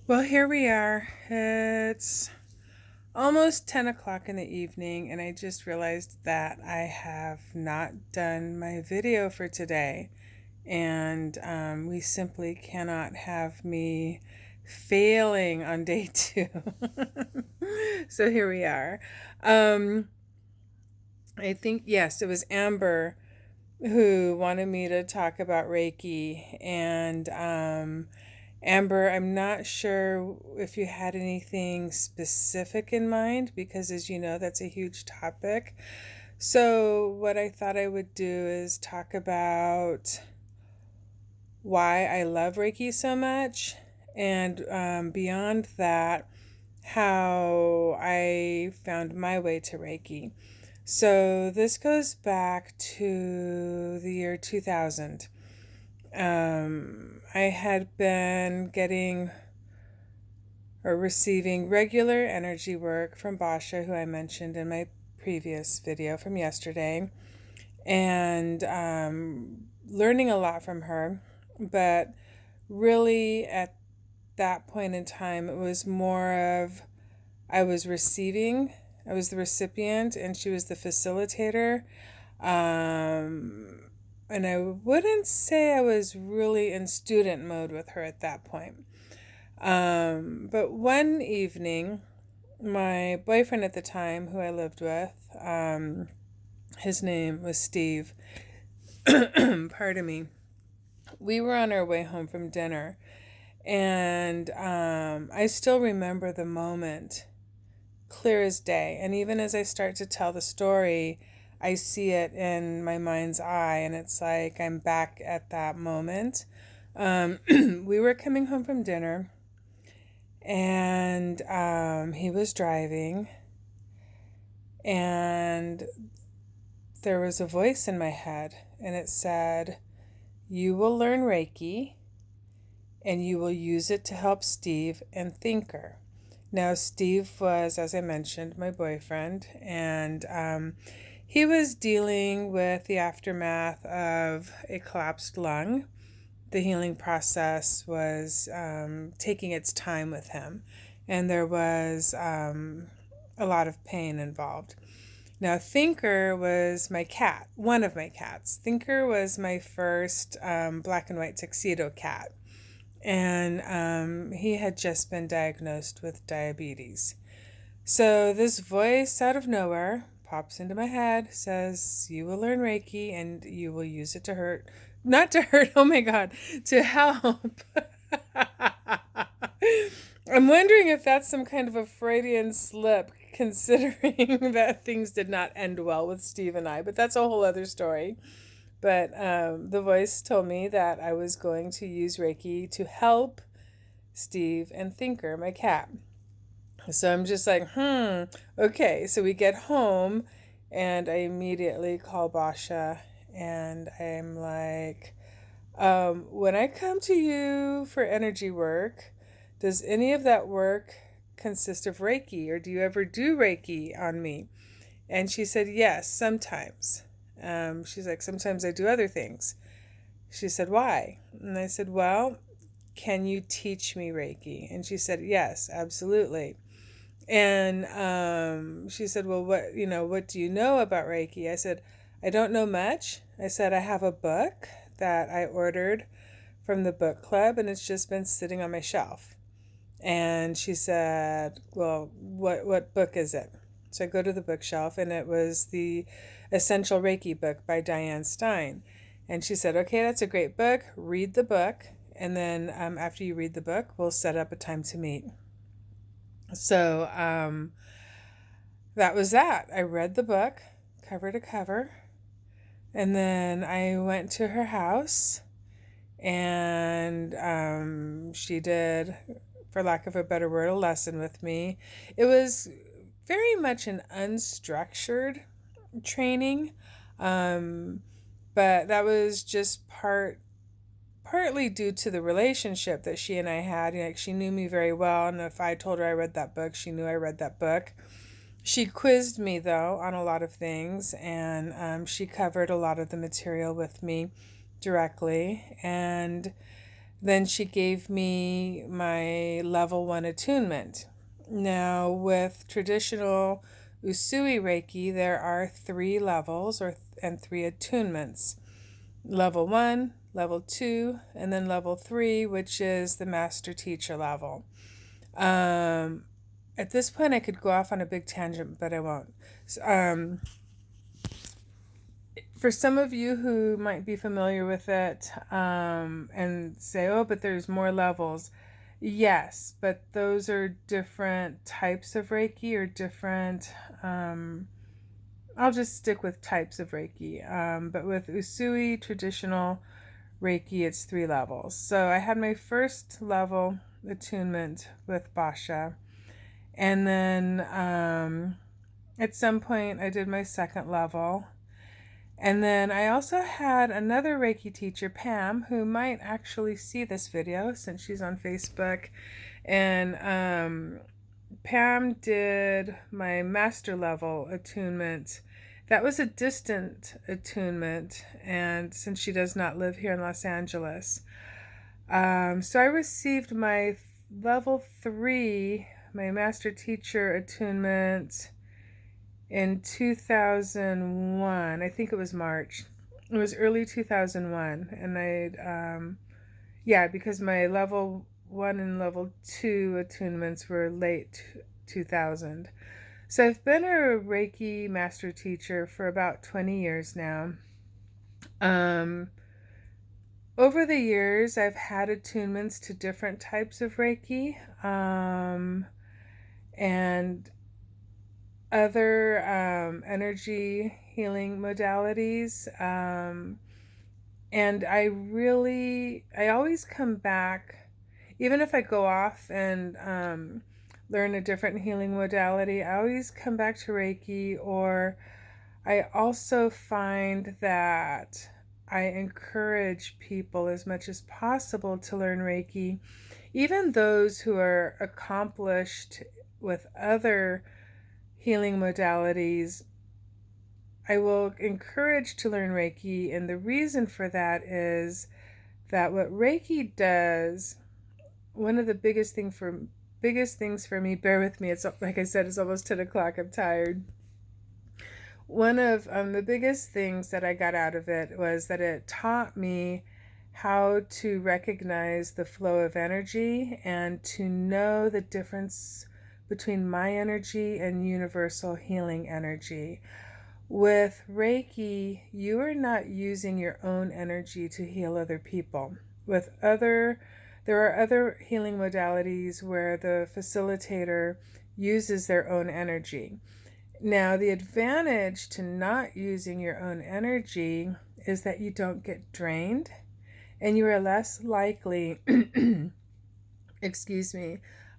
Well, here we are. It's almost 10 o'clock in the evening, and I just realized that I have not done my video for today. And we simply cannot have me failing on day two. So here we are. Um, I think, yes, it was Amber who wanted me to talk about Reiki. And Amber, I'm not sure if you had anything specific in mind because, as you know, that's a huge topic. So, what I thought I would do is talk about why I love Reiki so much, and beyond that, how I found my way to Reiki. So, this goes back to the year 2000. I had been getting or receiving regular energy work from Basha, who I mentioned in my previous video from yesterday, and learning a lot from her. But really, at that point in time, it was more of I was receiving, I was the recipient, and she was the facilitator. And I wouldn't say I was really in student mode with her at that point. But one evening, my boyfriend at the time, who I lived with, his name was Steve. Pardon me. We were on our way home from dinner, and I still remember the moment clear as day. And even as I start to tell the story, I see it in my mind's eye, and it's like I'm back at that moment. We were coming home from dinner, and he was driving, and there was a voice in my head, and it said, "You will learn Reiki, and you will use it to help Steve and Thinker." Now, Steve was, as I mentioned, my boyfriend, and he was dealing with the aftermath of a collapsed lung. The healing process was taking its time with him, and there was a lot of pain involved. Now, Thinker was my cat, one of my cats. Thinker was my first black and white tuxedo cat, and he had just been diagnosed with diabetes. So this voice out of nowhere pops into my head, says, "You will learn Reiki and you will use it to hurt, not to hurt, oh my God, to help." I'm wondering if that's some kind of a Freudian slip, considering that things did not end well with Steve and I, but that's a whole other story. But the voice told me that I was going to use Reiki to help Steve and Thinker, my cat. So I'm just like, okay. So we get home, and I immediately call Basha, and I'm like, when I come to you for energy work, does any of that work consist of Reiki, or do you ever do Reiki on me? And she said, yes, sometimes. She's like, sometimes I do other things. She said, why? And I said, well, can you teach me Reiki? And she said, yes, absolutely. And she said, well, what do you know about Reiki? I said, I don't know much. I said, I have a book that I ordered from the book club, and it's just been sitting on my shelf. And she said, well, what book is it? So I go to the bookshelf, and it was the Essential Reiki book by Diane Stein. And she said, okay, that's a great book. Read the book. And then after you read the book, we'll set up a time to meet. So that was that. I read the book cover to cover. And then I went to her house, and she did, for lack of a better word, a lesson with me. It was very much an unstructured training, but that was just partly due to the relationship that she and I had. Like, she knew me very well, and if I told her I read that book, she knew I read that book. She quizzed me, though, on a lot of things, and she covered a lot of the material with me directly. And Then she gave me my level 1 attunement. Now, with traditional Usui Reiki, there are 3 levels and 3 attunements. Level 1, level 2, and then level 3, which is the master teacher level. At this point, I could go off on a big tangent, but I won't. For some of you who might be familiar with it and say, oh, but there's more levels. Yes, but those are different types of Reiki or different, I'll just stick with types of Reiki. But with Usui traditional Reiki, it's 3 levels. So I had my first level attunement with Basha. And then at some point I did my second level. And then I also had another Reiki teacher, Pam, who might actually see this video since she's on Facebook. And Pam did my master level attunement. That was a distant attunement, and since she does not live here in Los Angeles. So I received my level 3, my master teacher attunement in 2001. I think it was March. It was early 2001. And because my level 1 and level 2 attunements were late 2000. So I've been a Reiki master teacher for about 20 years now. Over the years, I've had attunements to different types of Reiki and other energy healing modalities. And I always come back, even if I go off and learn a different healing modality, I always come back to Reiki. Or I also find that I encourage people as much as possible to learn Reiki, even those who are accomplished with other healing modalities. I will encourage to learn Reiki, and the reason for that is that what Reiki does, one of the biggest things for me, bear with me, it's like I said, it's almost 10 o'clock, I'm tired. One of the biggest things that I got out of it was that it taught me how to recognize the flow of energy and to know the difference between my energy and universal healing energy. With Reiki, you are not using your own energy to heal other people. There are other healing modalities where the facilitator uses their own energy. Now, the advantage to not using your own energy is that you don't get drained and you are less likely, excuse me,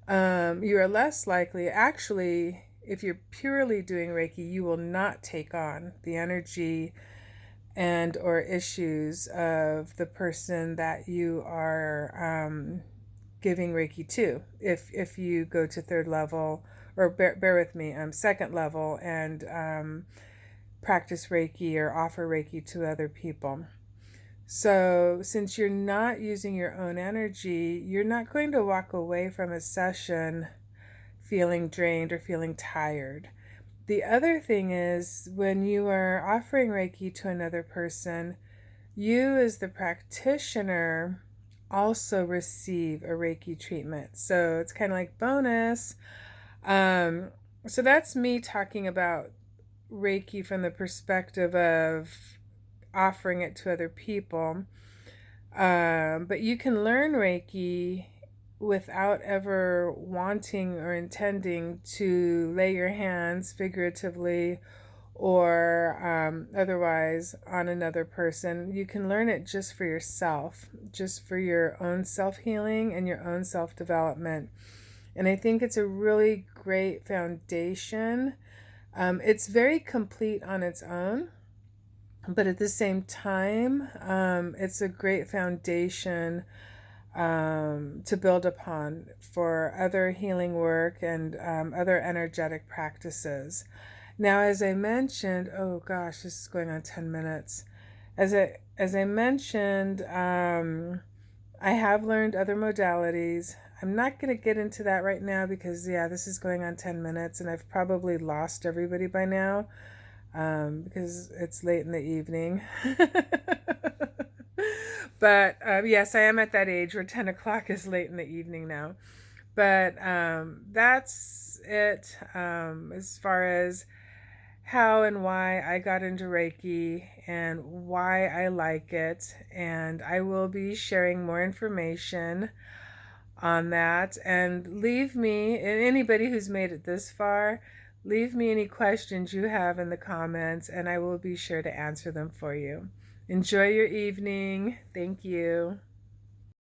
you are less likely, actually, if you're purely doing Reiki, you will not take on the energy and or issues of the person that you are giving Reiki to. If you go to 3rd level, or bear with me, 2nd level, and practice Reiki or offer Reiki to other people. So since you're not using your own energy, you're not going to walk away from a session feeling drained or feeling tired. The other thing is, when you are offering Reiki to another person, you as the practitioner also receive a Reiki treatment. So it's kind of like bonus. So that's me talking about Reiki from the perspective of offering it to other people. But you can learn Reiki without ever wanting or intending to lay your hands figuratively or otherwise on another person. You can learn it just for yourself, just for your own self-healing and your own self-development. And I think it's a really great foundation. It's very complete on its own, but at the same time, it's a great foundation to build upon for other healing work and other energetic practices. Now, as I mentioned, oh gosh, this is going on 10 minutes. As I mentioned, I have learned other modalities. I'm not going to get into that right now because, yeah, this is going on 10 minutes and I've probably lost everybody by now because it's late in the evening. But yes, I am at that age where 10 o'clock is late in the evening now. But that's it as far as how and why I got into Reiki and why I like it. And I will be sharing more information on that. And leave me, and anybody who's made it this far, leave me any questions you have in the comments, and I will be sure to answer them for you. Enjoy your evening. Thank you.